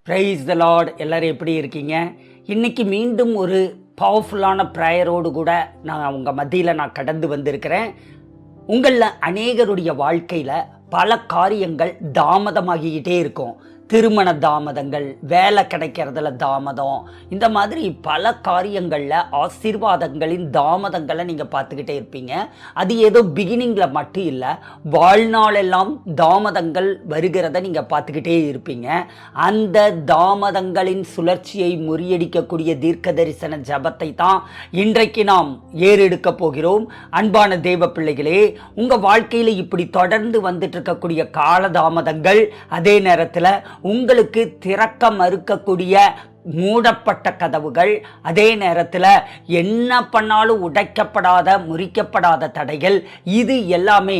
Praise the Lord. எல்லோரும் எப்படி இருக்கீங்க? இன்றைக்கி மீண்டும் ஒரு பவர்ஃபுல்லான ப்ரேயரோடு கூட நான் உங்கள் மத்தியில் கடந்து வந்திருக்கிறேன். உங்களில் அநேகருடைய வாழ்க்கையில் பல காரியங்கள் தாமதமாகிக்கிட்டே இருக்கும். திருமண தாமதங்கள், வேலை கிடைக்கிறதுல தாமதம், இந்த மாதிரி பல காரியங்களில் ஆசீர்வாதங்களின் தாமதங்களை நீங்கள் பார்த்துக்கிட்டே இருப்பீங்க. அது ஏதோ பிகினிங்கில் மட்டும் இல்லை, வாழ்நாளெல்லாம் தாமதங்கள் வருகிறத நீங்கள் பார்த்துக்கிட்டே இருப்பீங்க. அந்த தாமதங்களின் சுழற்சியை முறியடிக்கக்கூடிய தீர்க்க தரிசன ஜபத்தை தான் இன்றைக்கு நாம் ஏறெடுக்க போகிறோம். அன்பான தேவ பிள்ளைகளே, உங்கள் வாழ்க்கையில் இப்படி தொடர்ந்து வந்துட்டு இருக்கக்கூடிய கால தாமதங்கள், அதே நேரத்தில் உங்களுக்கு திறக்க மறுக்கக்கூடிய மூடப்பட்ட கதவுகள், அதே நேரத்தில் என்ன பண்ணாலும் உடைக்கப்படாத முறிக்கப்படாத தடைகள், இது எல்லாமே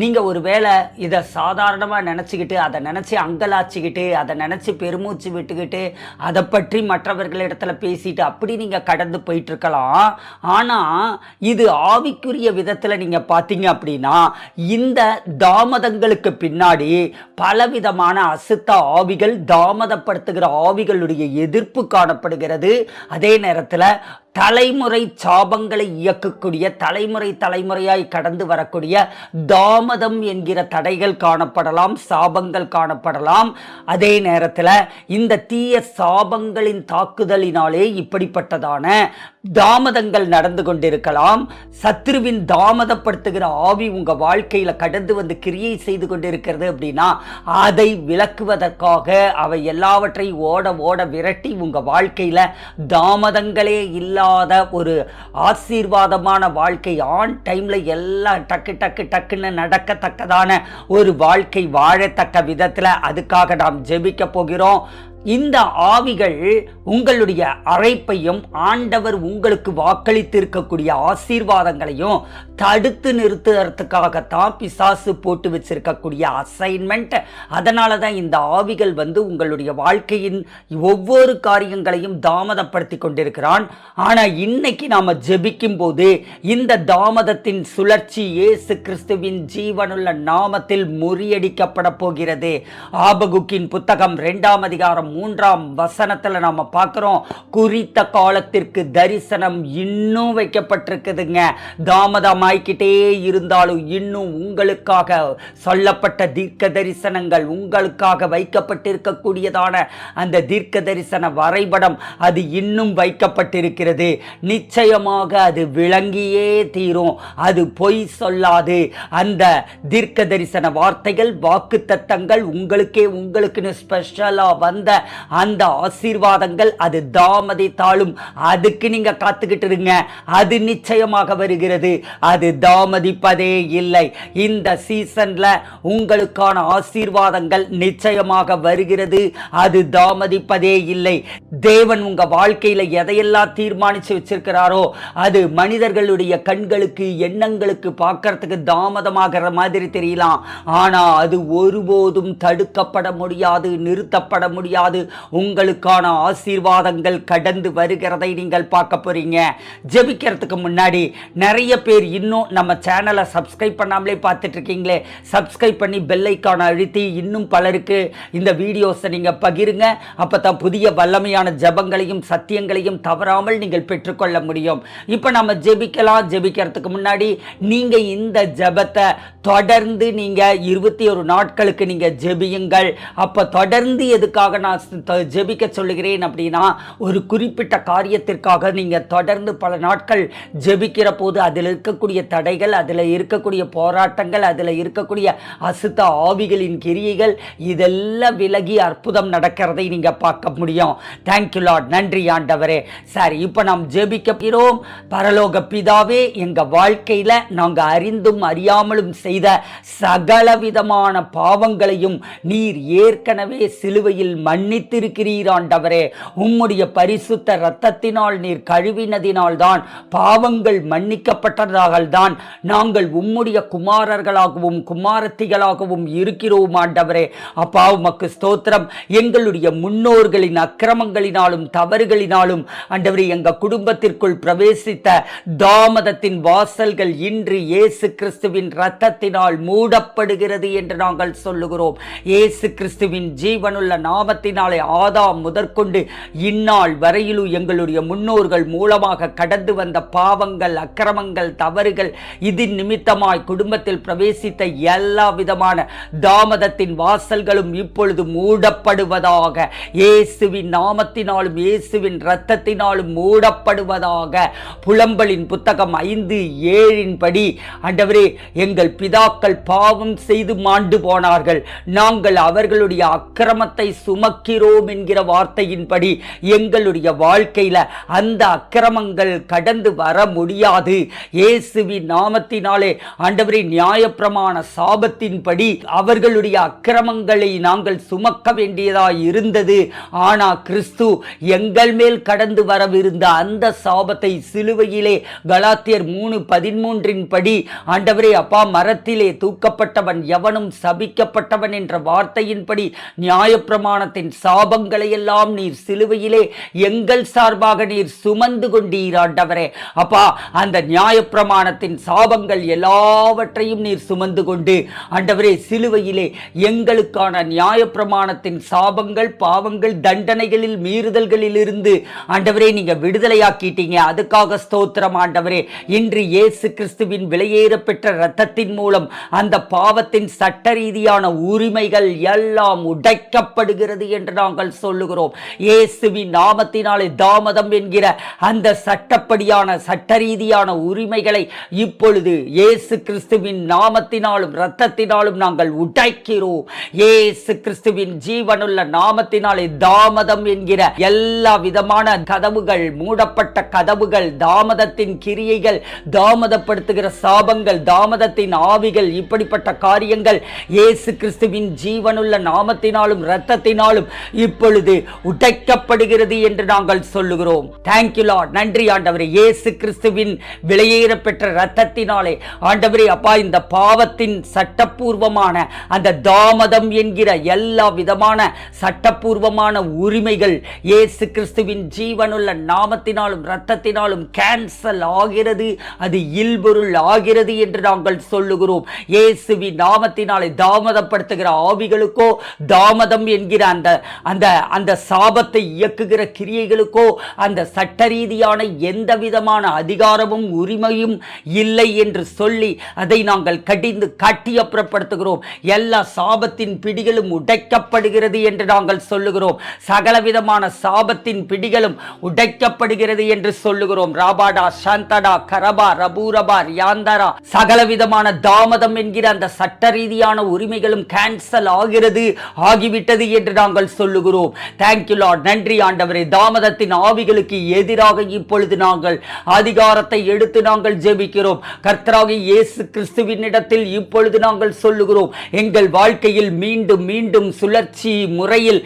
நீங்கள் ஒரு வேளை இதை சாதாரணமாக நினச்சிக்கிட்டு, அதை நினச்சி அங்கலாச்சிக்கிட்டு, அதை நினச்சி பெருமூச்சு விட்டுக்கிட்டு, அதை பற்றி மற்றவர்களிடத்தில் பேசிட்டு அப்படி நீங்கள் கடந்து போயிட்டுருக்கலாம். ஆனால் இது ஆவிக்குரிய விதத்தில் நீங்கள் பார்த்தீங்க அப்படின்னா, இந்த தாமதங்களுக்கு பின்னாடி பலவிதமான அசுத்த ஆவிகள், தாமதப்படுத்துகிற ஆவிகளுடைய எதிர்ப்பு காணப்படுகிறது. அதே நேரத்தில் தலைமுறை சாபங்களை இயக்கக்கூடிய, தலைமுறையாய் கடந்து வரக்கூடிய தாமதம் என்கிற தடைகள் காணப்படலாம், சாபங்கள் காணப்படலாம். அதே நேரத்தில் இந்த தீய சாபங்களின் தாக்குதலினாலே இப்படிப்பட்டதான தாமதங்கள் நடந்து கொண்டிருக்கலாம். சத்ருவின் தாமதப்படுத்துகிற ஆவி உங்க வாழ்க்கையில கடந்து வந்து கிரியை செய்து கொண்டிருக்கிறது அப்படின்னா, அதை விளக்குவதற்காக அவை எல்லாவற்றையும் ஓட விரட்டி உங்க வாழ்க்கையில தாமதங்களே இல்லாத ஒரு ஆசீர்வாதமான வாழ்க்கை, ஆன் டைம்ல எல்லாம் டக்குன்னு நடக்கத்தக்கதான ஒரு வாழ்க்கை வாழத்தக்க விதத்துல அதுக்காக நாம் ஜெபிக்க போகிறோம். இந்த ஆவிகள் உங்களுடைய அழைப்பையும் ஆண்டவர் உங்களுக்கு வாக்களித்திருக்கக்கூடிய ஆசீர்வாதங்களையும் தடுத்து நிறுத்துறதுக்காகத்தான் பிசாசு போட்டு வச்சிருக்கக்கூடிய அசைன்மெண்ட். அதனால தான் இந்த ஆவிகள் வந்து உங்களுடைய வாழ்க்கையின் ஒவ்வொரு காரியங்களையும் தாமதப்படுத்தி கொண்டிருக்கிறான். ஆனால் இன்னைக்கு நாம் ஜெபிக்கும் போது இந்த தாமதத்தின் சுழற்சி இயேசு கிறிஸ்துவின் ஜீவனுள்ள நாமத்தில் முறியடிக்கப்பட போகிறது. ஆபகுக்கின் புத்தகம் 2ஆம் அதிகாரம் 3ஆம் வசனத்துல நாம பார்க்கிறோம், குறித்த காலத்திற்கு தரிசனம் இன்னும் வைக்கப்பட்டிருக்குதுங்க. தாமதமாய்க்கிட்டே இருந்தாலும் இன்னும் உங்களுக்காக சொல்லப்பட்ட தீர்க்க தரிசனங்கள், உங்களுக்காக வைக்கப்பட்டிருக்கக்கூடியதான அந்த தீர்க்க தரிசன வரைபடம் அது இன்னும் வைக்கப்பட்டிருக்கிறது. நிச்சயமாக அது விளங்கியே தீரும், அது பொய் சொல்லாது. அந்த தீர்க்க தரிசன வார்த்தைகள், வாக்கு தத்தங்கள் உங்களுக்குன்னு ஸ்பெஷலா வந்த அந்த ஆசீர்வாதங்கள் அது தாமதித்தாலும் அதுக்கு நீங்க காத்துக்கிட்டு இருங்க, அது நிச்சயமாக வருகிறது, அது தாமதிப்பதே இல்லை. இந்த சீசன்ல உங்களுக்கான ஆசீர்வாதங்கள் நிச்சயமாக வருகிறது, அது தாமதிப்பதே இல்லை. தேவன் உங்க வாழ்க்கையில எதையெல்லாம் தீர்மானிச்சு வச்சிருக்கிறாரோ அது மனிதர்களுடைய கண்களுக்கு, எண்ணங்களுக்கு பார்க்கறதுக்கு தாமதமாகிற மாதிரி தெரியலாம். ஆனா அது ஒருபோதும் தடுக்கப்பட முடியாது, நிறுத்தப்பட முடியாது. உங்களுக்கான ஆசீர்வாதங்கள் கடந்து வருகிறதை நீங்கள் பார்க்க போறீங்க. ஜெபிக்கிறதுக்கு முன்னாடி நிறைய பேர் இன்னும் நம்ம சேனலை சப்ஸ்கிரைப் பண்ணாமலே பார்த்துட்டு இருக்கீங்களே, சப்ஸ்கிரைப் பண்ணி பெல் ஐகானை அழுத்தி இன்னும் பலருக்கு இந்த வீடியோஸை நீங்க பகிருங்க. அப்பதான் புதிய வல்லமையான ஜெபங்களையும் சத்தியங்களையும் தவறாமல் நீங்கள் பெற்றுக்கொள்ள முடியும். இப்போ நம்ம ஜெபிக்கலாம். ஜெபிக்கிறதுக்கு முன்னாடி நீங்க இந்த ஜெபத்தை தொடர்ந்து நீங்க 21 நாட்களுக்கு நீங்க ஜெபியுங்கள். அப்ப தொடர்ந்து எதுக்காக நான் ஜெபிக்க சொல்லுகிறேன் அப்படின்னா, ஒரு குறிப்பிட்ட காரியத்திற்காக நீங்க தொடர்ந்து பல நாட்கள் ஜெபிக்கிற போது அதில் இருக்கக்கூடிய தடைகள், அதில் இருக்கக்கூடிய போராட்டங்கள், அதில் இருக்கக்கூடிய அசுத்த ஆவிகளின் கிரியைகள் இதெல்லாம் விலகி அற்புதம் நடக்கிறதை நீங்க பார்க்க முடியும். தேங்க்யூ லார்ட், நன்றி ஆண்டவரே. சரி, இப்போ நாம் ஜெபிக்கிறோம். பரலோக பிதாவே, எங்க வாழ்க்கையில நாங்க அறிந்தும் அறியாமலும் செய்த சகல விதமான பாவங்களையும் நீர் ஏற்கனவே சிலுவையில் மன்னித்திருக்கிறீர் ஆண்டவரே. உம்முடைய பரிசுத்த இரத்தத்தினால் நீர் கழுவினதினால் தான், பாவங்கள் மன்னிக்கப்பட்டதால் தான் நாங்கள் உம்முடைய குமாரர்களாகவும் குமாரத்திகளாகவும் இருக்கிறோம் ஆண்டவரே. அப்பா, உமக்கு ஸ்தோத்திரம். எங்களுடைய முன்னோர்களின் அக்கிரமங்களினாலும் தவறுகளினாலும் ஆண்டவரே எங்க குடும்பத்திற்குள் பிரவேசித்த தாமதத்தின் வாசல்கள் இன்று இயேசு கிறிஸ்துவின் இரத்தத்தினால் மூடப்படுகிறது என்று நாங்கள் சொல்லுகிறோம். இயேசு கிறிஸ்துவின் ஜீவனுள்ள நாமத்தில் நாமத்தினாலே ஆதாம் முதற்கொண்டு இந்நாள் வரையிலும் எங்களுடைய முன்னோர்கள் மூலமாக கடந்து வந்த பாவங்கள், அக்கிரமங்கள், தவறுகள், இதன் நிமித்தமாய் குடும்பத்தில் பிரவேசித்த எல்லா விதமான தாமதத்தின் வாசல்களும் இப்பொழுது மூடப்படுவதாக, இயேசுவின் நாமத்தினாலும் இயேசுவின் இரத்தத்தினாலும் மூடப்படுவதாக. புலம்பலின் புத்தகம் 5:7 படி, ஆண்டவரே, எங்கள் பிதாக்கள் பாவம் செய்து மாண்டு போனார்கள், நாங்கள் அவர்களுடைய அக்கிரமத்தை சுமக்கிறோம் என்கிற வார்த்தையின்படி எங்களுடைய வாழ்க்கையில அந்த அக்கிரமங்கள் கடந்து வர முடியாது. இயேசுவின் நாமத்தினாலே ஆண்டவரே, நியாயப்பிரமாண சாபத்தின்படி அவர்களுடைய அக்கிரமங்களை நாங்கள் சுமக்க வேண்டியதாய் இருந்தது. ஆனா கிறிஸ்து எங்கள் மேல் கடந்து வரவிருந்த அந்த சாபத்தை சிலுவையிலே கலாத்தியர் 3:13 படி, ஆண்டவரே அப்பா, மரத்திலே தூக்கப்பட்டவன் எவனும் சபிக்கப்பட்டவன் என்ற வார்த்தையின்படி நியாயப்பிரமாணத்தின் சாபங்களை எல்லாம் நீர் சிலுவையிலே எங்கள் சார்பாக நீர் சுமந்து கொண்டீர். ஆண்டவரே அப்பா, அந்த நியாயப்பிரமாணத்தின் சாபங்கள் எல்லாவற்றையும் நீர் சுமந்து கொண்டு ஆண்டவரே சிலுவையிலே எங்களுக்கான நியாயப்பிரமாணத்தின் சாபங்கள், பாவங்கள், தண்டனைகளில், மீறுதல்களில் இருந்து ஆண்டவரே நீங்க விடுதலையாக்கிட்டீங்க. அதுக்காக ஸ்தோத்திரம் ஆண்டவரே. இன்று இயேசு கிறிஸ்துவின் விலையேற பெற்ற இரத்தத்தின் மூலம் அந்த பாவத்தின் சட்ட ரீதியான உரிமைகள் எல்லாம் உடைக்கப்படுகிறது என்று நாங்கள் சொல்லுகிறோம். இயேசுவின் நாமத்தினாலே தாமதம் என்கிற அந்த சட்டப்படியான சட்ட ரீதியான உரிமைகளை இப்பொழுது இயேசு கிறிஸ்துவின் நாமத்தினாலும் இரத்தத்தினாலும் நாங்கள் உடைக்கிறோம். இயேசு கிறிஸ்துவின் ஜீவனுள்ள நாமத்தினாலே தாமதம் என்கிற எல்லா விதமான கதவுகள், மூடப்பட்ட கதவுகள், தாமதத்தின் கிரியைகள், தாமதப்படுத்துகிற சாபங்கள், தாமதத்தின் ஆவிகள், இப்படிப்பட்ட காரியங்கள் இயேசு கிறிஸ்துவின் ஜீவனுள்ள நாமத்தினாலும் இரத்தத்தினாலும் இப்பொழுது உடைக்கப்படுகிறது என்று நாங்கள் சொல்லுகிறோம். Thank you Lord. நன்றி ஆண்டவரே. இயேசு கிறிஸ்துவின் விலையேற பெற்ற இரத்தத்தினாலே ஆண்டவரே அப்பா, இந்த பாவத்தின் சட்டப்பூர்வமான அந்த தாமதம் என்கிற எல்லா விதமான சட்டப்பூர்வமான உரிமைகள் இயேசு கிறிஸ்துவின் ஜீவனுள்ள நாமத்தினாலும் இரத்தத்தினாலும் கேன்சல் ஆகிறது, அது இல்பொருள் ஆகிறது என்று நாங்கள் சொல்லுகிறோம். இயேசுவின் நாமத்தினாலே தாமதப்படுத்துகிற ஆவிகளுக்கோ, தாமதம் என்கிற அந்த சாபத்தை இயக்குகிற கிரியைகளுக்கோ அந்த சட்ட ரீதியான எந்த விதமான அதிகாரமும் உரிமையும் இல்லை என்று சொல்லி அதை நாங்கள் கடிந்து காட்டி அப்புறப்படுத்துகிறோம். எல்லா சாபத்தின் பிடிகளும் உடைக்கப்படுகிறது என்று நாங்கள் சொல்லுகிறோம். சகலவிதமான சாபத்தின் பிடிகளும் உடைக்கப்படுகிறது என்று சொல்லுகிறோம். ராபாடா, சாந்தடா, கரபா, ரபூரபா, யாந்தரா, சகலவிதமான தாமதம் என்கிற அந்த சட்ட ரீதியான உரிமைகளும் கேன்சல் ஆகிவிட்டது என்று நாங்கள் சொல்லுகிறோம். Thank you Lord. நன்றி ஆண்டவரே. தாமதத்தின் ஆவிகளுக்கு எதிராக இப்பொழுது நாங்கள் அதிகாரத்தை எடுத்து நாங்கள் ஜெபிக்கிறோம். கர்த்தராகிய இயேசு கிறிஸ்துவின் இடத்தில் இப்பொழுது நாங்கள் சொல்லுகிறோம், எங்கள் வாழ்க்கையில் மீண்டும் மீண்டும் சுழற்சி முறையில்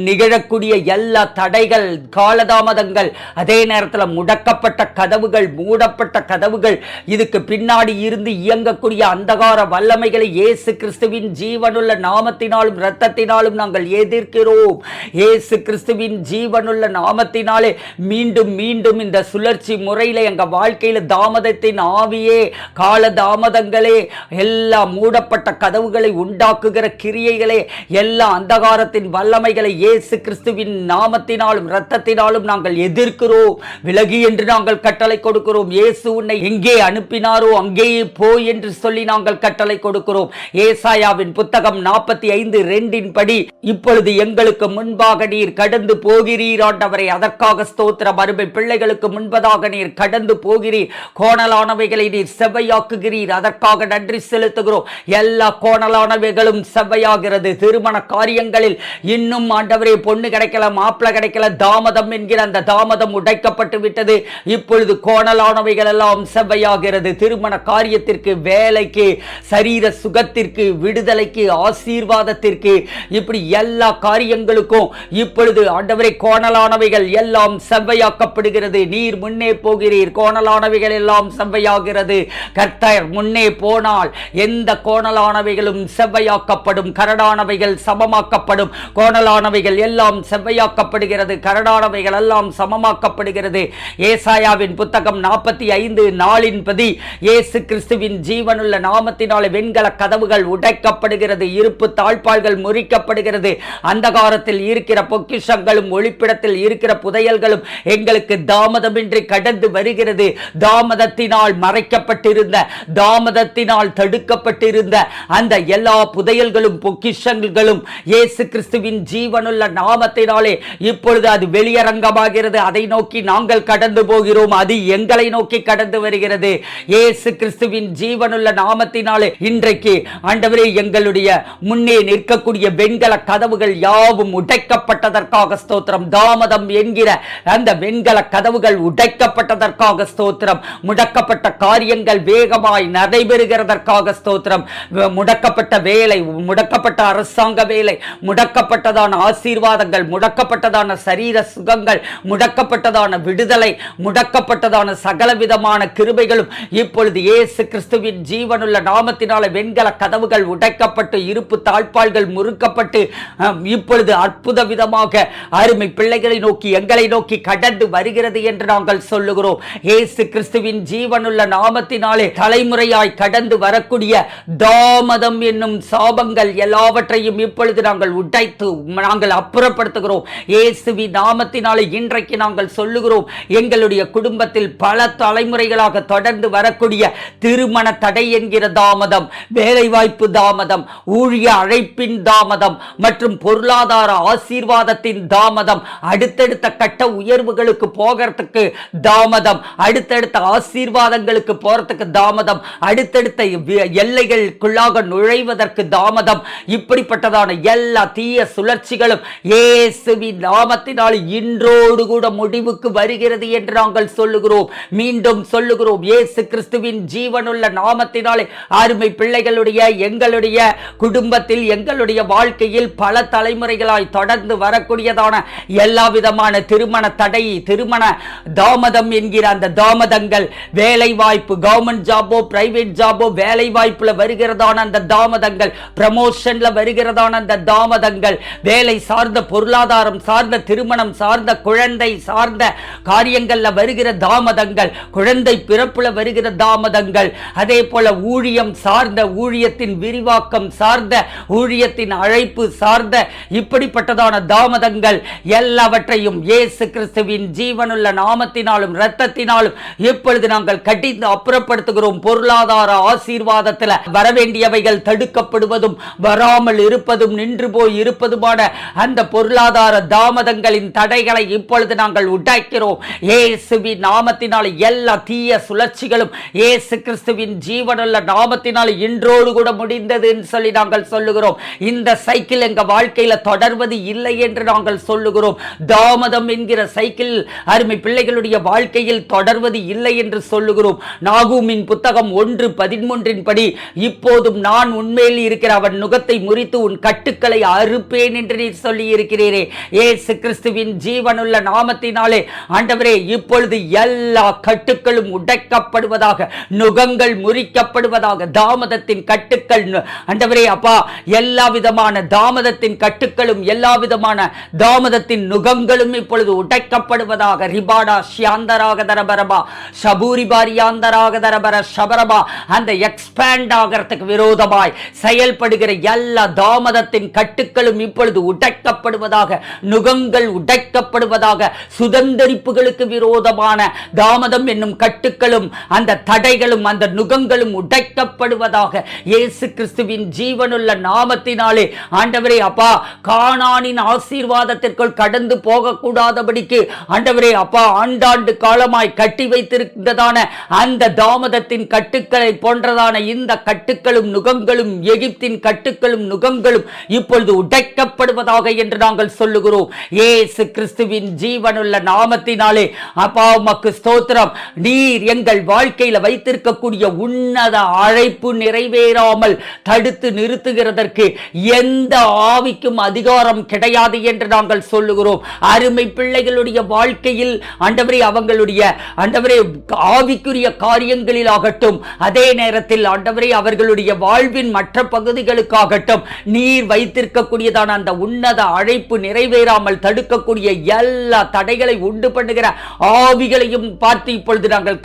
நிகழக்கூடிய எல்லா தடைகள், காலதாமதங்கள், அதே நேரத்தில் முடக்கப்பட்ட கதவுகள், மூடப்பட்ட கதவுகள், இதுக்கு பின்னாடி இருந்து இயங்கக்கூடிய அந்தகார வல்லமைகளை இயேசு கிறிஸ்துவின் ஜீவனுள்ள நாமத்தினாலும் இரத்தத்தினாலும் நாங்கள் எதிர்க்கிறோம். இயேசு கிறிஸ்துவின் ஜீவனுள்ள நாமத்தினாலே மீண்டும் மீண்டும் இந்த சுழற்சி முறையில் எங்க வாழ்க்கையில் தாமதத்தின் ஆவியே, கால தாமதங்களே, எல்லா மூடப்பட்ட கதவுகளை உண்டாக்குகிற கிரியைகளே, எல்லா அந்தகாரத்தின் வல்லமைகளை இயேசு கிறிஸ்துவின் நாமத்தினாலும் இரத்தத்தினாலும் நாங்கள் எதிர்க்கிறோம். விலகி என்று நாங்கள் கட்டளை கொடுக்கிறோம். இயேசு உன்னை எங்கே அனுப்பினாரோ அங்கேயே போய் என்று சொல்லி நாங்கள் கட்டளை கொடுக்கிறோம். ஏசாயாவின் புத்தகம் 45:2 படி, இப்பொழுது எங்களுக்கு முன்பாக நீர் கடந்து போகிறீர் ஆண்டவரே. அதற்காக ஸ்தோத்திரம். அருமை பிள்ளைகளுக்கு முன்பதாக நீர் கடந்து போகிறீர். கோணலானவைகளை நீர் செவ்வையாக்குகிறீர். அதற்காக நன்றி செலுத்துகிறோம். எல்லா கோணலானவைகளும் செவ்வையாகிறது. திருமண காரியங்களில் இன்னும் ஆண்டவரே பொண்ணு கிடைக்கல, மாப்பிள்ளை கிடைக்கல, தாமதம் என்கிற அந்த தாமதம் உடைக்கப்பட்டு விட்டது. இப்பொழுது கோணலானவைகள் எல்லாம் செவ்வையாகிறது. திருமண காரியத்திற்கு, வேலைக்கு, சரீர சுகத்திற்கு, விடுதலைக்கு, ஆசீர்வாதத்திற்கு, இப்படி எல்லா காரியங்களுக்கும் இப்பொழுது ஆண்டவரே கோணலானவைகள் எல்லாம் செவ்வையாக்கப்படுகிறது. நீர் முன்னே போகிறீர், கோணலானவைகள் எல்லாம் செவ்வையாகிறது. கர்த்தர் முன்னே போனால் எந்த கோணலானவைகளும் செவ்வையாக்கப்படும், கரடானவைகள் சமமாக்கப்படும். கோணலானவைகள் எல்லாம் செவ்வையாக்கப்படுகிறது, கரடானவைகள் எல்லாம் சமமாக்கப்படுகிறது. ஏசாயாவின் புத்தகம் 45:4 படி, இயேசு கிறிஸ்துவின் ஜீவனுள்ள நாமத்தினாலே வெண்கல கதவுகள் உடைக்கப்படுகிறது, இருப்பு தாழ்பாள்கள் முறிக்கப்படுகிறது, அந்தகார அந்தகாரத்தில் இருக்கிற பொக்கிஷங்களும் ஒளிப்பிடத்தில் இருக்கிற புதையல்களும் எங்களுக்கு தாமதமின்றி கடந்து வருகிறது. தாமதத்தினால் மறைக்கப்பட்டிருந்த, தாமதத்தினால் தடுக்கப்பட்டிருந்த அந்த எல்லா புதையல்களும் பொக்கிஷங்களும் இயேசு கிறிஸ்துவின் ஜீவனுள்ள நாமத்தினாலே இப்பொழுது அது வெளியரங்கமாகிறது. அதை நோக்கி நாங்கள் கடந்து போகிறோம். அது எங்களை நோக்கி கடந்து வருகிறது. இயேசு கிறிஸ்துவின் ஜீவனுள்ள நாமத்தினாலே இன்றைக்கு ஆண்டவரே எங்களுடைய முன்னே நிற்கக்கூடிய வெண்கல கதவுகள் யாவும் உடைக்கப்பட்டதற்காக ஸ்தோத்திரம். தாமதம் என்கிற அந்த வெண்கல கதவுகள் உடைக்கப்பட்டதற்காக ஸ்தோத்திரம். முடக்கப்பட்ட காரியங்கள் வேகமாய் நடைபெறுகிறதற்காக ஸ்தோத்திரம். முடக்கப்பட்ட வேலை, முடக்கப்பட்ட அரசாங்க வேலை, முடக்கப்பட்டதான ஆசீர்வாதங்கள், முடக்கப்பட்டதான சரீர சுகங்கள், முடக்கப்பட்டதான விடுதலை, முடக்கப்பட்டதான சகலவிதமான கிருபைகளும் இப்பொழுது இயேசு கிறிஸ்துவின் ஜீவனுள்ள நாமத்தினால வெண்கல கதவுகள் உடைக்கப்பட்டு இருப்பு தாழ்பாள்கள் முறுக்கப்பட்டு இப்பொழுது அற்புத விதமாக அருமை பிள்ளைகளை நோக்கி எங்களை நோக்கி கடந்து வருகிறது என்று நாங்கள் சொல்லுகிறோம். இயேசு கிறிஸ்துவின் ஜீவனுள்ள நாமத்தினாலே தலைமுறையாய் கடந்து வரக்கூடிய தாமதம் என்னும் சாபங்கள் எல்லாவற்றையும் இப்பொழுது நாங்கள் உடைத்து நாங்கள் அப்புறப்படுத்துகிறோம். இயேசுவின் நாமத்தினாலே இன்றைக்கு நாங்கள் சொல்லுகிறோம், எங்களுடைய குடும்பத்தில் பல தலைமுறைகளாக தொடர்ந்து வரக்கூடிய திருமண தடை என்கிற தாமதம், வேலைவாய்ப்பு தாமதம், ஊழிய அழைப்பின் தாமதம் மற்றும் பொருளாதார ஆசீர்வாதத்தின் தாமதம், அடுத்தடுத்த கட்ட உயர்வுகளுக்கு போகிறதுக்கு தாமதம், அடுத்தடுத்த ஆசீர்வாதங்களுக்கு போறதுக்கு தாமதம், அடுத்தடுத்த எல்லைகளுக்குள்ளாக நுழைவதற்கு தாமதம், இப்படிப்பட்டதான எல்லா தீய சுழற்சிகளும் இயேசுவின் நாமத்தினால் இன்றோடு கூட முடிவுக்கு வருகிறது என்று நாங்கள் சொல்லுகிறோம். மீண்டும் சொல்லுகிறோம், இயேசு கிறிஸ்துவின் ஜீவனுள்ள நாமத்தினாலே அருமை பிள்ளைகளுடைய எங்களுடைய குடும்பத்தில் எங்களுடைய வாழ்க்கையில் பல தலைமுறைகளாய் தொடர்ந்து வரக்கூடியதான எல்லா விதமான திருமண தடை, திருமண தாமதம் என்கிற அந்த தாமதங்கள், வேலை வாய்ப்பு, கவர்மெண்ட் ஜாபோ பிரைவேட் ஜாபோ வேலை வாய்ப்புல வருகிறதான அந்த தாமதங்கள், ப்ரமோஷன்ல வருகிறதான அந்த தாமதங்கள், வேலை சார்ந்த பொருளாதாரம் சார்ந்த திருமணம் சார்ந்த குழந்தை சார்ந்த காரியங்கள்ல வருகிற தாமதங்கள், குழந்தை பிறப்புல வருகிற தாமதங்கள், அதே போல ஊழியம் சார்ந்த, ஊழியத்தின் விரிவாக்கம் சார்ந்த, ஊழியத்தின் அழைப்பு சார்ந்த இப்படிப்பட்டதான தாமதங்கள் எல்லாவற்றையும் இயேசு கிறிஸ்துவின் ஜீவனுள்ள நாமத்தினாலும் இரத்தத்தினாலும் இப்பொழுது நாங்கள் கடிந்து அப்புறப்படுத்துகிறோம். பொருளாதார ஆசீர்வாதத்தில் வரவேண்டியவைகள் தடுக்கப்படுவதும் வராமல் இருப்பதும் நின்று போய் இருப்பதுமான அந்த பொருளாதார தாமதங்களின் தடைகளை இப்பொழுது நாங்கள் உடைக்கிறோம். இயேசுவின் நாமத்தினால் எல்லா தீய சுழற்சிகளும் இயேசு கிறிஸ்துவின் ஜீவனுள்ள நாமத்தினால் இன்றோடு கூட முடிந்தது என்று சொல்லி நாங்கள் சொல்லுகிறோம். இந்த சைக்கிள் எங்க வாழ்க்கையில தொடர்வது இல்லை என்று நாங்கள் சொல்லுகிறோம். தாமதம் என்கிற சைக்கிள் அருமை பிள்ளைகளுடைய வாழ்க்கையில் தொடர்வது இல்லை என்று சொல்லுகிறோம். நாகூமின் புத்தகம் 1:13 படி, இப்போதும் நான் உண்மையில் இருக்கிற அவன் நுகத்தை முறித்து உன் கட்டுக்களை அறுப்பேன் என்று நீர் சொல்லி இருக்கிறீரே. இயேசு கிறிஸ்துவின் ஜீவனுள்ள நாமத்தினாலே ஆண்டவரே இப்பொழுது எல்லா கட்டுக்களும் உடைக்கப்படுவதாக, நுகங்கள் முறிக்கப்படுவதாக, தாமதத்தின் கட்டுக்கள் ஆண்டவரே அப்பா எல்லா விதமான தாமதத்தின் கட்டுக்களும் எல்லா விதமான தாமதத்தின் நுகங்களும் இப்பொழுது உடைக்கப்படுவதாக. ரிபாடா ஷியாந்தராக தரபரபா ஷபூரிபாரியாந்தராக தரபர ஷபரபா அந்த எக்ஸ்பேண்ட் ஆகிறதுக்கு விரோதமாய் செயல்படுகிற எல்லா தாமதத்தின் கட்டுக்களும் இப்பொழுது உடைக்கப்படுவதாக, நுகங்கள் உடைக்கப்படுவதாக, சுதந்தரிப்புகளுக்கு விரோதமான தாமதம் என்னும் கட்டுக்களும் அந்த தடைகளும் அந்த நுகங்களும் உடைக்கப்படுவதாக இயேசு கிறிஸ்துவின் ஜீவனுள்ள நாமத்தினாலே ஆண்டவரே அப்பா கானானின் ஆசீர்வாதத்திற்குள் கடந்து போகக்கூடாதபடிக்கு ஆண்டவரே அப்பா ஆண்டாண்டு காலமாய் கட்டி வைத்திருந்ததான அந்த தாமதத்தின் கட்டுக்களை போன்றதான இந்த கட்டுக்களும் நுகங்களும் எகிப்தின் கட்டுக்களும் நுகங்களும் இப்பொழுது உடைக்கப்படுவதாக என்று நாங்கள் சொல்லுகிறோம். இயேசு கிறிஸ்துவின் ஜீவனுள்ள நாமத்தினாலே அப்பா உமக்கு ஸ்தோத்திரம். நீர் எங்கள் வாழ்க்கையில் வைத்திருக்கக்கூடிய உன்னத அழைப்பு நிறைவேறாமல் தடுத்து நிறுத்துகிறதற்கு எந்த ஆவிக்கும் அதிகாரம் கிடையாது என்று நாங்கள் சொல்லுகிறோம். அருமை பிள்ளைகளுடைய வாழ்க்கையில் ஆண்டவரே அவங்களுடைய ஆண்டவரே ஆவிக்குரிய காரியங்களில் ஆகட்டும், அதே நேரத்தில் ஆண்டவரே அவர்களுடைய வாழ்வின் மற்ற பகுதிகளுக்காகட்டும் நீர் வைத்திருக்கக்கூடியதான அந்த உன்னத அழைப்பு நிறைவேறாமல் தடுக்கக்கூடிய எல்லா தடைகளை உண்டு பண்ணுகிற ஆவிகளையும் பார்த்து இப்பொழுது நாங்கள்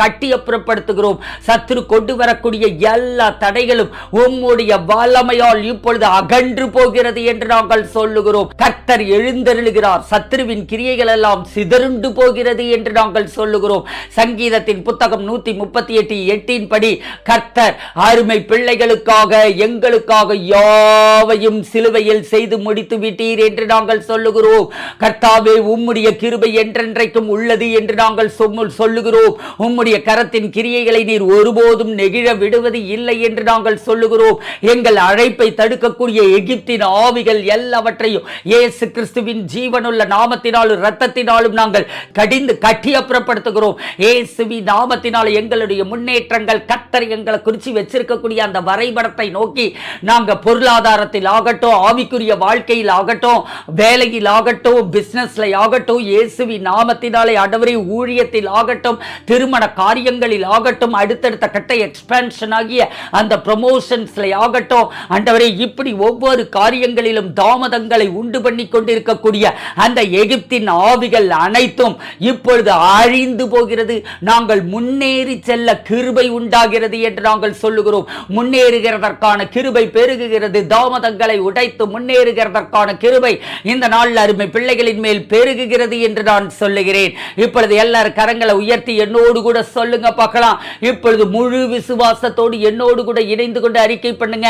கட்டி அப்புறப்படுத்துகிறோம். சத்துரு கொண்டு வரக்கூடிய எல்லா தடைகளும் உம்முடைய வல்லமையால் இப்பொழுது அகன்று போகிறது என்று நாங்கள் சொல்லுகிறோம். கர்த்தர் எழுந்தருளுகிறார், சத்துருவின் கிரியைகள் எல்லாம் சிதறுண்டு போகிறது என்று நாங்கள் சொல்லுகிறோம். சங்கீதத்தின் புத்தகம் 138:8 படி கர்த்தர் அருமை பிள்ளைகளுக்காக எங்களுக்காக யாவையும் சிலுவையில் செய்து முடித்து விட்டீர் என்று நாங்கள் சொல்லுகிறோம். கர்த்தாவே, உம்முடைய கிருபை என்றென்றைக்கும் உள்ளது என்று நாங்கள் சொல்லுகிறோம். உம்முடைய கரத்தின் கிரியைகளை நீர் ஒருபோதும் நெகிழ விடுவது இல்லை என்று நாங்கள் சொல்லுகிறோம். எங்கள் அழைப்பை தடுக்கக்கூடிய எகிப்தின் ஆவிகள் எல்லாவற்றையும் இயேசு கிறிஸ்துவின் ஜீவனுள்ள நாமத்தினாலும் இரத்தத்தினாலும் நாங்கள் கடிந்து கட்டி அப்புறப்படுத்துகிறோம். இயேசுவின் நாமத்தினால் எங்களுடைய முன்னேற்றங்கள் கர்த்தர் எங்களை குறித்து வச்சிருக்கக்கூடிய அந்த வரைபடத்தை நோக்கி நாங்கள் பொருளாதாரத்தில் ஆகட்டும், ஆவிக்குரிய வாழ்க்கையில் ஆகட்டும், வேலையில் ஆகட்டும், பிசினஸ்ல ஆகட்டும், இயேசுவின் நாமத்தினாலே ஆண்டவரே ஊழியத்தில் ஆகட்டும், திருமண காரியங்களில் ஆகட்டும், அடுத்தடுத்த கட்ட எக்ஸ்பான்ஷன் ஆகிய அந்த ப்ரமோஷன்ஸ்ல ஆகட்டும், ஆண்டவரே இப்படி ஒவ்வொரு காரியங்களிலும் தாமதங்களை உண்டு பண்ணி கொண்டிருக்கக்கூடிய அந்த எகிப்தின் ஆவிகள் அனைத்தும் இப்பொழுது அழிந்து போகிறது. நாங்கள் முன்னேறி செல்ல கிருபை உண்டாகிறது என்று நாங்கள் சொல்லுகிறோம். முன்னேறுகிறதற்கான கிருபை பெருகுகிறது. தாமதங்களை உடைத்து முன்னேறுகிறதற்கான கிருபை இந்த நாள் அருமை பிள்ளைகளின் மேல் பெருகுகிறது என்று நான் சொல்லுகிறேன். இப்பொழுது எல்லாரும் கரங்களை உயர்த்தி என்னோடு கூட சொல்லுங்க பார்க்கலாம். இப்பொழுது முழு விசுவாசத்தோடு என்னோடு கூட இணைந்து கொண்டு அறிக்கை பண்ணுங்க.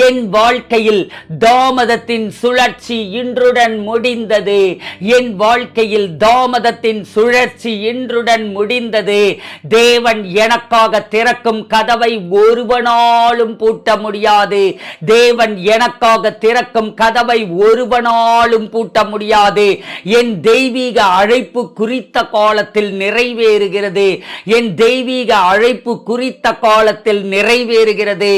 என் வாழ்க்கையில் தாமதத்தின் சுழற்சி இன்றுடன் முடிந்தது. என் வாழ்க்கையில் தாமதத்தின் சுழற்சி இன்றுடன் முடிந்தது. தேவன் எனக்காக திறக்கும் கதவை ஒருவனாலும் பூட்ட முடியாது. தேவன் எனக்காக திறக்கும் கதவை ஒருவனாலும் பூட்ட முடியாது. என் தெய்வீக அழைப்பு குறித்த காலத்தில் நிறைவேறுகிறது. என் தெய்வீக அழைப்பு குறித்த காலத்தில் நிறைவேறுகிறது.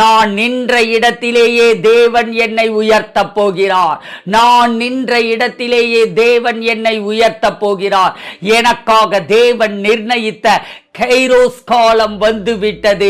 நான் நின்ற இடத்திலேயே தேவன் என்னை உயர்த்த போகிறார். நான் நின்ற இடத்திலேயே தேவன் என்னை உயர்த்த போகிறார். எனக்காக தேவன் நிர்ணயித்த கைரோஸ் காலம் வந்துவிட்டது.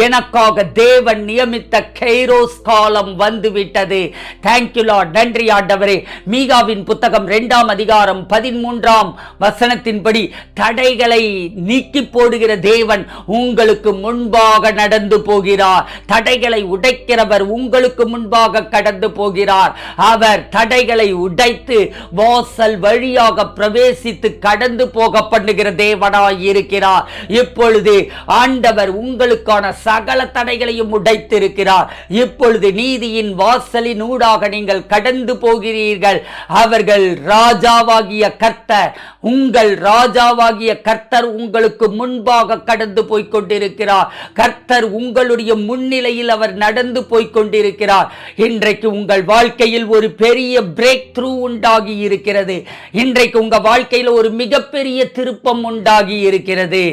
எனக்காக தேவன் நியமித்த கைரோஸ் காலம் வந்துவிட்டது. Thank you Lord. நன்றி ஆண்டவரே. மீகாவின் புத்தகம் 2ஆம் அதிகாரம் 13ஆம் வசனத்தின்படி தடைகளை நீக்கி போடுகிற தேவன் உங்களுக்கு முன்பாக நடந்து போகிறார். தடைகளை உடைக்கிறவர் உங்களுக்கு முன்பாக கடந்து போகிறார். அவர் தடைகளை உடைத்து வாசல் வழியாக பிரவேசித்து கடந்து போக பண்ணுகிற தேவனாய் இருக்கிறார். இப்பொழுது ஆண்டவர் உங்களுக்கான சகல தடைகளையும் உடைத்திருக்கிறார். இப்பொழுது நீதியின் வாசலின் ஊடாக நீங்கள் கடந்து போகிறீர்கள். அவர்கள் ராஜாவாகிய கர்த்தர், உங்கள் ராஜாவாகிய கர்த்தர் உங்களுக்கு முன்பாக கடந்து போய்க் கொண்டிருக்கிறார். கர்த்தர் உங்களுடைய முன்னிலையில் அவர் நடந்து போய்க் கொண்டிருக்கிறார். இன்றைக்கு உங்கள் வாழ்க்கையில் ஒரு பெரிய பிரேக் த்ரூ உண்டாகி இருக்கிறது. இன்றைக்கு உங்க வாழ்க்கையில் ஒரு மிகப்பெரிய திருப்பம் உண்டாகி இருக்கிறது.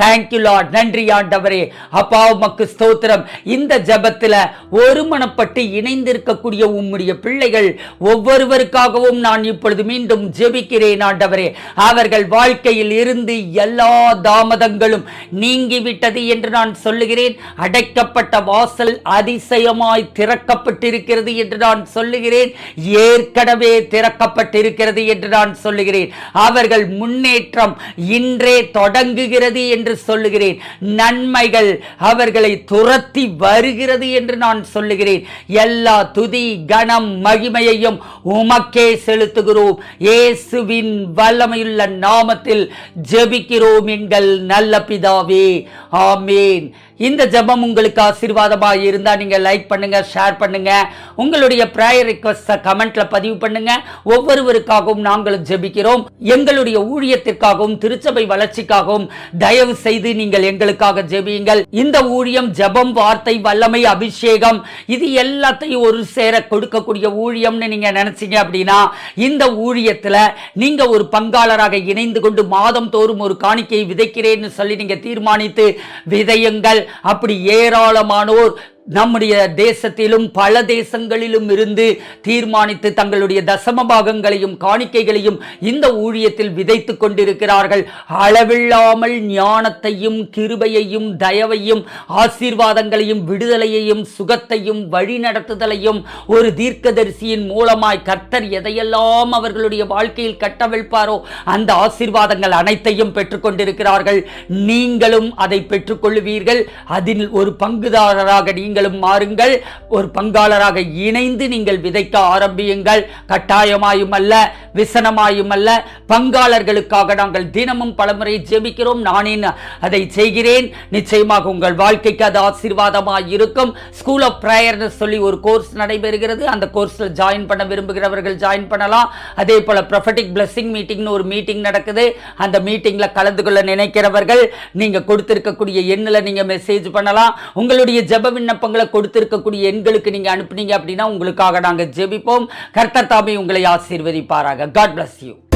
Thank you Lord. நன்றி ஆண்டவரே. அப்பா உமக்கு ஸ்தோத்திரம். இந்த ஜெபத்தில் ஒருமனப்பட்டு இணைந்திருக்கக்கூடிய உம்முடைய பிள்ளைகள் ஒவ்வொருவருக்காகவும் நான் இப்பொழுது மீண்டும் ஜெபிக்கிறேன் ஆண்டவரே. அவர்கள் வாழ்க்கையில் இருந்து எல்லா தாமதங்களும் நீங்கிவிட்டது என்று நான் சொல்லுகிறேன். அடைக்கப்பட்ட வாசல் அதிசயமாய் திறக்கப்பட்டிருக்கிறது என்று நான் சொல்லுகிறேன். ஏற்கனவே திறக்கப்பட்டிருக்கிறது என்று நான் சொல்லுகிறேன். அவர்கள் முன்னேற்றம் இன்றே தொடங்குகிறது என்று சொல்லுகிறேன். நன்மைகள் அவர்களை துரத்தி வருகிறது என்று நான் சொல்லுகிறேன். எல்லா துதி கனம் மகிமையையும் உமக்கே செலுத்துகிறோம். இயேசுவின் வல்லமையுள்ள நாமத்தில் ஜெபிக்கிறோம் எங்கள் நல்ல பிதாவே. ஆமேன். இந்த ஜெபம் உங்களுக்கு ஆசீர்வாதமாக இருந்தால் நீங்கள் லைக் பண்ணுங்க, ஷேர் பண்ணுங்க, உங்களுடைய பிரேயர் ரிக்வெஸ்ட் கமெண்ட்ல பதிவு பண்ணுங்க. ஒவ்வொருவருக்காகவும் நாங்களும் ஜெபிக்கிறோம். எங்களுடைய ஊழியத்திற்காகவும் திருச்சபை வளர்ச்சிக்காகவும் தயவு செய்து நீங்கள் எங்களுக்காக ஜெபியுங்கள். இந்த ஊழியம் ஜெபம், வார்த்தை, வல்லமை, அபிஷேகம் இது எல்லாத்தையும் ஒரு சேர கொடுக்கக்கூடிய ஊழியம்னு நீங்க நினைச்சீங்க அப்படின்னா இந்த ஊழியத்துல நீங்க ஒரு பங்காளராக இணைந்து கொண்டு மாதம் தோறும் ஒரு காணிக்கையை விதைக்கிறேன்னு சொல்லி நீங்க தீர்மானித்து விதையுங்கள். அப்படி ஏராளமானோர் நம்முடைய தேசத்திலும் பல தேசங்களிலும் இருந்து தீர்மானித்து தங்களுடைய தசம பாகங்களையும் காணிக்கைகளையும் இந்த ஊழியத்தில் விதைத்துக் கொண்டிருக்கிறார்கள். அளவில்லாமல் ஞானத்தையும் கிருபையையும் தயவையும் ஆசீர்வாதங்களையும் விடுதலையையும் சுகத்தையும் வழிநடத்துதலையும் ஒரு தீர்க்கதரிசியின் மூலமாய் கர்த்தர் எதையெல்லாம் அவர்களுடைய வாழ்க்கையில் கட்டவிழ்ப்பாரோ அந்த ஆசீர்வாதங்கள் அனைத்தையும் பெற்றுக்கொண்டிருக்கிறார்கள். நீங்களும் அதை பெற்றுக்கொள்வீர்கள். அதில் ஒரு பங்குதாரராக நீங்கள் நீங்களும் மாறுங்கள். ஒரு பங்காளராக இணைந்து நீங்கள் விதைக்க ஆரம்பியுங்கள். கட்டாயமாயும் அல்ல, விசனமாயும் அல்ல, பங்காளர்களுக்காக நாங்கள் தினமும் பலமுறை ஜெபிக்கிறோம். நானே அதை செய்கிறேன். நிச்சயமாக உங்கள் வாழ்க்கைக்கு அது ஆசீர்வாதமாக இருக்கும். ஸ்கூல் ஆஃப் பிரேயர்னு சொல்லி ஒரு கோர்ஸ் நடைபெறுகிறது. அந்த கோர்ஸ்ல ஜாயின் பண்ண விரும்புகிறவர்கள் ஜாயின் பண்ணலாம். அதே போல ப்ரொஃபெட்டிக் பிளெஸிங் மீட்டிங்னு ஒரு மீட்டிங் நடக்குது. அந்த மீட்டிங்ல கலந்து கொள்ள நினைக்கிறவர்கள் நீங்க கொடுத்திருக்கக்கூடிய எண்ணில் நீங்க மெசேஜ் பண்ணலாம். உங்களுடைய ஜெப விண்ணப்பங்களை கொடுத்திருக்கக்கூடிய எண்களுக்கு நீங்க அனுப்புனீங்க அப்படின்னா உங்களுக்காக நாங்கள் ஜெபிப்போம். கர்த்தர் தாமே உங்களை ஆசீர்வதிப்பாராக. God bless you.